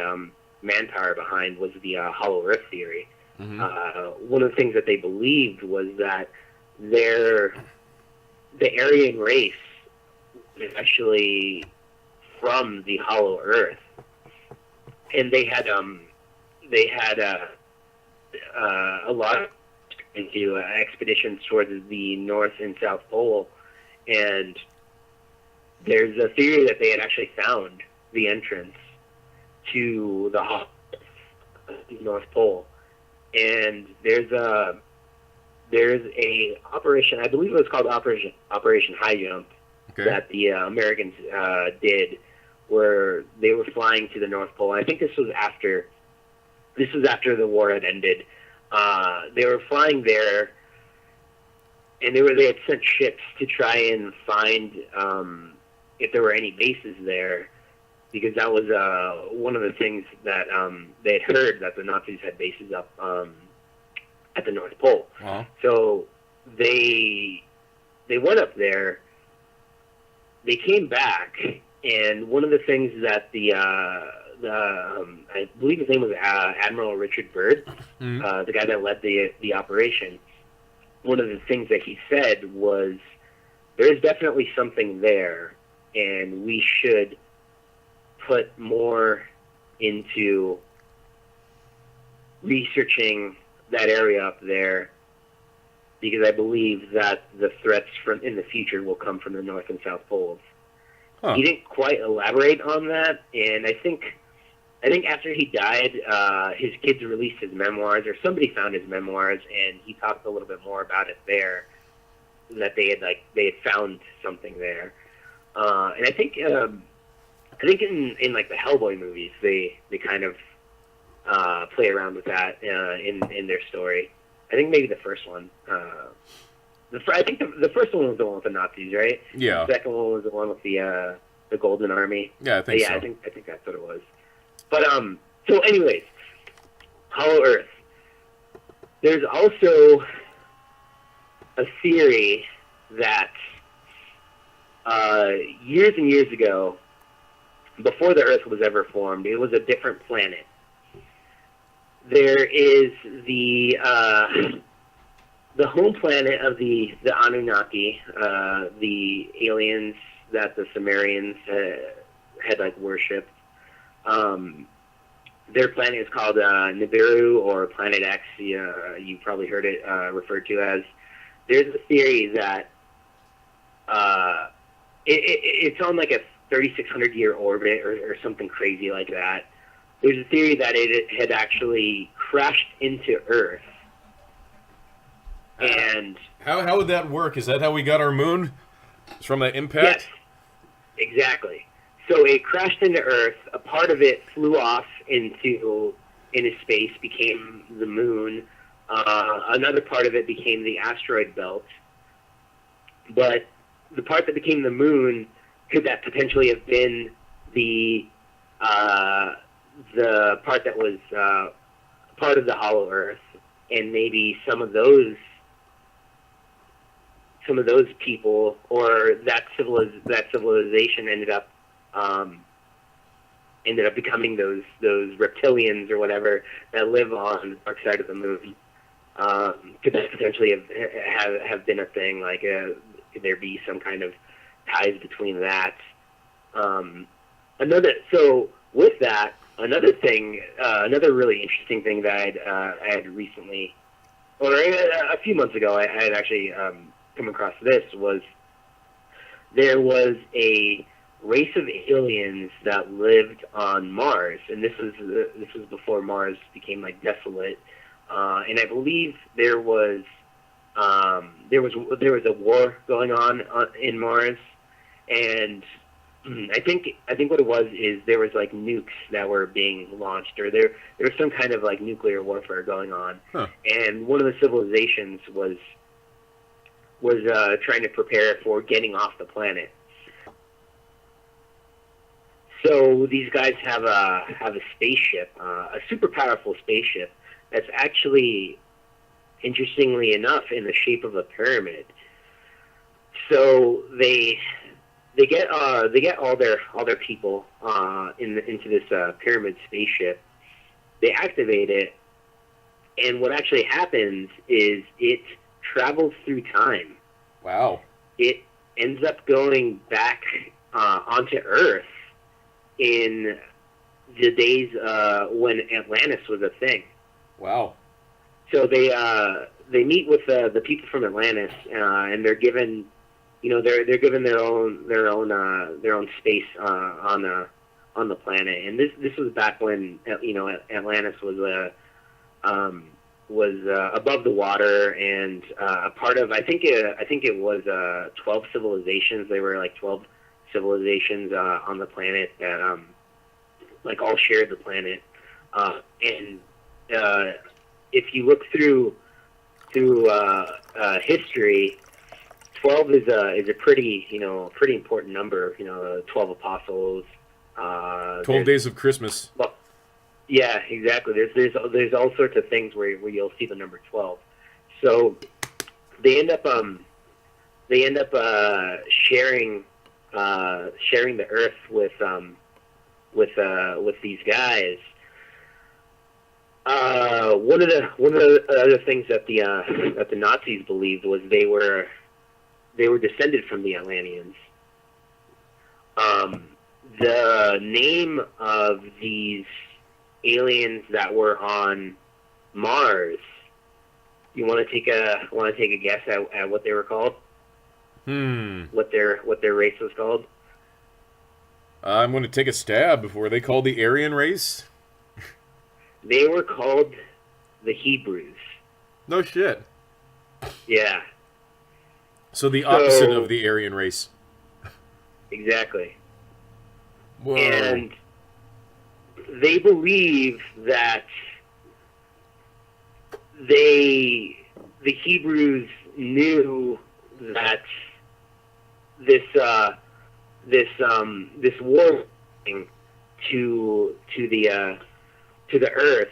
manpower behind, was the Hollow Earth theory. Mm-hmm. One of the things that they believed was that the Aryan race is actually from the Hollow Earth, and they had a lot of into expeditions towards the North and South Pole, and there's a theory that they had actually found the entrance to the North Pole, and there's a operation, I believe it was called Operation High Jump, okay, that the Americans did, where they were flying to the North Pole. I think this was after the war had ended. They were flying there, and they had sent ships to try and find if there were any bases there, because that was one of the things that they had heard, that the Nazis had bases up at the North Pole. Uh-huh. So they went up there. They came back, and one of the things that I believe his name was Admiral Richard Byrd, Mm-hmm. the guy that led the operation. One of the things that he said was, "There's definitely something there, and we should put more into researching that area up there, because I believe that the threats in the future will come from the North and South Poles." Huh. He didn't quite elaborate on that, and I think after he died, his kids released his memoirs, or somebody found his memoirs, and he talked a little bit more about it there, that they had found something there. And I think in like the Hellboy movies, they kind of play around with that in their story. I think maybe the first one. I think the first one was the one with the Nazis, right? Yeah. The second one was the one with the Golden Army. Yeah, I think so. I think that's what it was. But so anyways, Hollow Earth. There's also a theory that years and years ago, before the Earth was ever formed, it was a different planet. There is the home planet of the Anunnaki, the aliens that the Sumerians had worshipped. Their planet is called Nibiru, or Planet X. You probably heard it referred to as. There's a theory that it's on like a 3,600-year orbit or something crazy like that. There's a theory that it had actually crashed into Earth. And how would that work? Is that how we got our moon? It's from that impact? Yes, exactly. So it crashed into Earth. A part of it flew off into space, became the moon. Another part of it became the asteroid belt. But the part that became the moon, could that potentially have been the part that was part of the Hollow Earth, and maybe some of those people, or that civilization ended up becoming those reptilians or whatever that live on the dark side of the moon. Could that potentially have been a thing? Like, could there be some kind of ties between that? With that, another really interesting thing that I had recently, or a few months ago, I had actually come across this, was there was a race of aliens that lived on Mars, and this was before Mars became desolate, and I believe there was a war going on in Mars, and I think what it was is there was nukes that were being launched, or there was some kind of nuclear warfare going on, and one of the civilizations was trying to prepare for getting off the planet. So these guys have a spaceship, a super powerful spaceship that's actually, interestingly enough, in the shape of a pyramid. So they get all their people into this pyramid spaceship. They activate it, and what actually happens is it travels through time. Wow. It ends up going back onto Earth in the days when Atlantis was a thing. Wow. So they meet with the people from Atlantis, and they're given, they're given their own space on the planet. And this was back when Atlantis was above the water and a part of, I think it was 12 civilizations. They were like 12 civilizations on the planet that like all shared the planet. And if you look through history, 12 is a pretty important number. 12 apostles. 12 days of Christmas. Well, yeah, exactly. There's all sorts of things where you'll see the number 12. So they end up sharing the Earth with these guys. One of the other things that the Nazis believed was they were descended from the Atlanteans. The name of these aliens that were on Mars. You want to take a guess at what they were called? What their race was called? I'm going to take a stab. Were they called the Aryan race? They were called the Hebrews. No shit. Yeah. So the opposite of the Aryan race. Exactly. Whoa. And they believe that the Hebrews knew that this war to the Earth,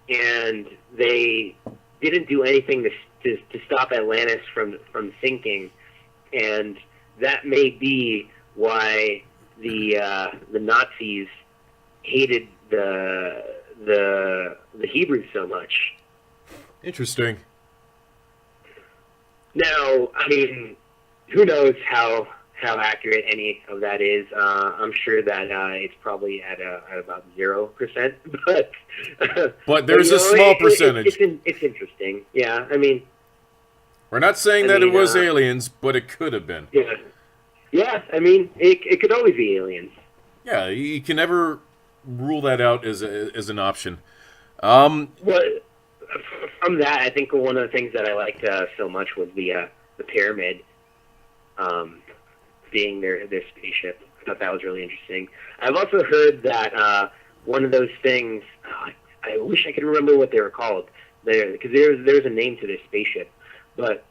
and they didn't do anything to stop Atlantis from sinking, and that may be why the Nazis hated the Hebrews so much. Interesting. Now, I mean, who knows how accurate any of that is? I'm sure that it's probably at about 0%, but there's a small percentage. It's interesting. Yeah, I mean, we're not saying that it was aliens, but it could have been. Yeah. Yeah, I mean, it could always be aliens. Yeah, you can never rule that out as an option. Well, from that, I think one of the things that I liked so much was the pyramid being their spaceship. I thought that was really interesting. I've also heard that one of those things, I wish I could remember what they were called, because there's a name to this spaceship, but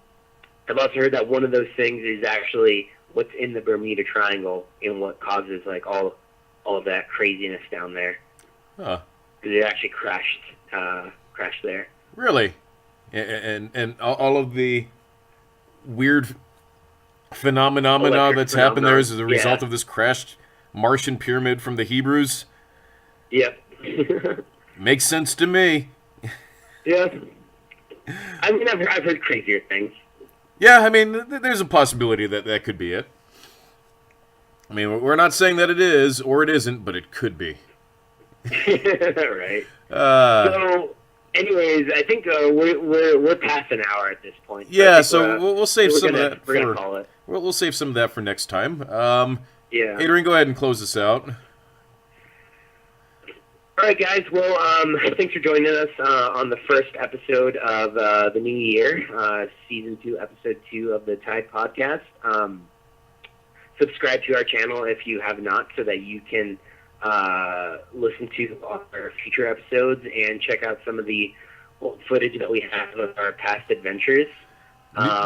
I've also heard that one of those things is actually what's in the Bermuda Triangle and what causes like all of that craziness down there. Huh. Because it actually crashed there. Really? And all of the weird phenomena that's happened there as a result of this crashed Martian pyramid from the Hebrews? Yep. Makes sense to me. Yeah. I mean, I've heard crazier things. Yeah, I mean, there's a possibility that could be it. I mean, we're not saying that it is or it isn't, but it could be. Right. So, anyways, I think we're past an hour at this point. Yeah, so we'll save some of that. We're gonna call it. We'll save some of that for next time. Yeah. Adrian, go ahead and close this out. All right, guys. Well, thanks for joining us on the first episode of the new year, Season 2, Episode 2 of the Tyde podcast. Subscribe to our channel if you have not, so that you can listen to our future episodes and check out some of the old footage that we have of our past adventures.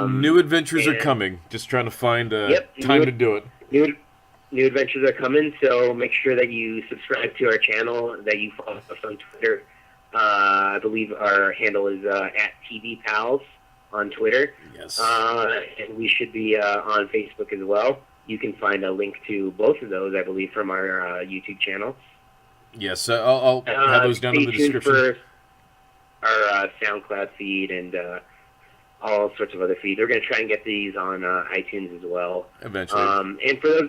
New adventures are coming. Just trying to find time to do it. new adventures are coming, so make sure that you subscribe to our channel, that you follow us on Twitter. I believe our handle is at TV Pals on Twitter. Yes. And we should be on Facebook as well. You can find a link to both of those, I believe, from our YouTube channel. Yes, I'll have those down in the description. For our SoundCloud feed and all sorts of other feeds. We're going to try and get these on iTunes as well. Eventually. And for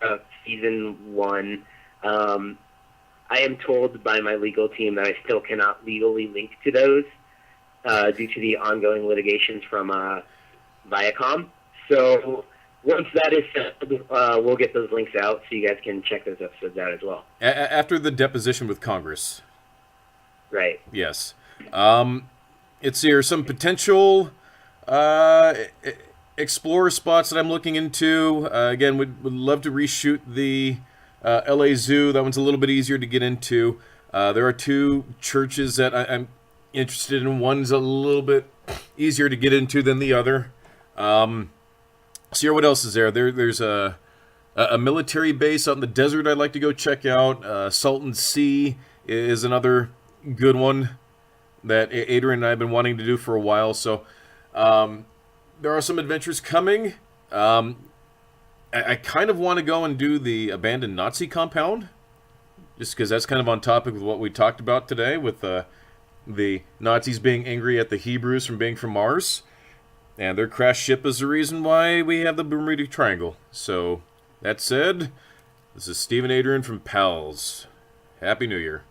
the season 1, I am told by my legal team that I still cannot legally link to those due to the ongoing litigations from Viacom. So once that is settled, we'll get those links out so you guys can check those episodes out as well. After the deposition with Congress. Right. Yes. It's here some potential explorer spots that I'm looking into. Again, would love to reshoot the LA Zoo. That one's a little bit easier to get into. There are 2 churches that I'm interested in. One's a little bit easier to get into than the other. So what else is there? There's a military base out in the desert I'd like to go check out. Salton Sea is another good one that Adrian and I have been wanting to do for a while. So there are some adventures coming. I kind of want to go and do the abandoned Nazi compound, just because that's kind of on topic with what we talked about today, with the Nazis being angry at the Hebrews from being from Mars, and their crashed ship is the reason why we have the Bermuda Triangle. So, that said, this is Steve and Adrian from Pals. Happy New Year.